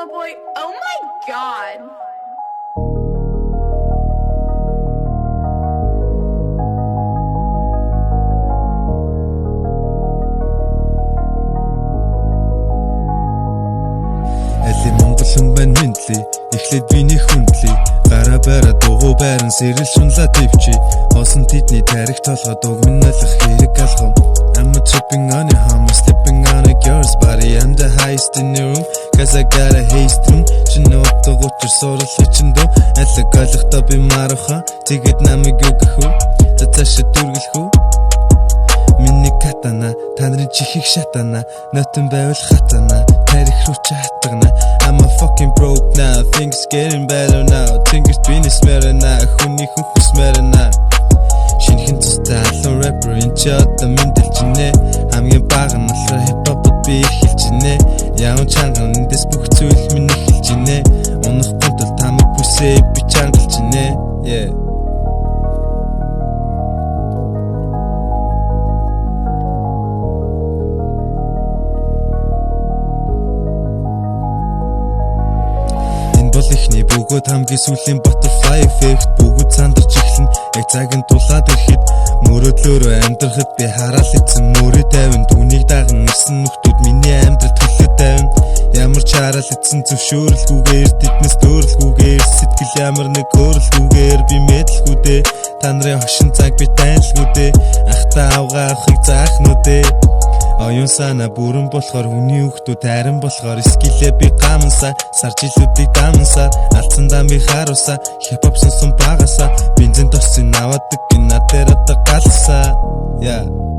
Fall Out Boy. Oh my god. Али монголон байна хинтлээ эхлээд биний хүндлээ гараа бараа дугуй байран сэрэл шунлаа төвчи осон тэдний тарих толгой дугминалах хэрэг алхам I'm tripping on it, I'm slipping on a girl's body. I'm the highest in the room, cause I got a haste room. Чиното гочор сорлох чиндөө алиг олохтой би мараха тэгээд намайг өгөх үү цаашаа дүргэлэх үү миний катана та нарын чихийг шатана нотон байвал хатана тарих руу ч хатгана I'm a fucking broke now, things getting better now. Тэнгэрт биний смэрэнэ хүний хөнхөс мэрэнэ шинхэн цустай алуу рэпер энэ ч одоо мэндэлчинэ хамгийн бага нь болохоор хипхопод би эхэлжинэ яван чанган эндээс бүх зүйл минь эхэлжинэ унахгүй тул тамиг бүсээ би чангалжинэ yeah бол ихний бөгөөд хамгийн сүүлийн butterfly effect бүгд сандарч эхлэн яг цагийн тулаад ирэхэд мөрөөдлөөрөө амьдрахад би хараал ицэн мөрөө тавин түүнийг даган ирсэн нөхдүүд миний амьдрал төлөө тавин ямар ч хараал ицэн зөвшөөрөлгүйгээр тэднээс дөөрөлгүйгээр сэтгэл ямар нэг хөөрөлгүйгээр би мэдлгүүдээ та нарын хошин цаг би тайлгүүдээ ах та авгаа авахыг заахнүүдээ оюун санаа бүрэн болохоор хүний хүүхдүүд харин болохоор скилээ би гамсаа саржилүүдийг дамсаа алдсандаа би харуусаа хипхоп сонсон багасаа бензин тосын аваадаг гинэ дээр одоо галсаа yeah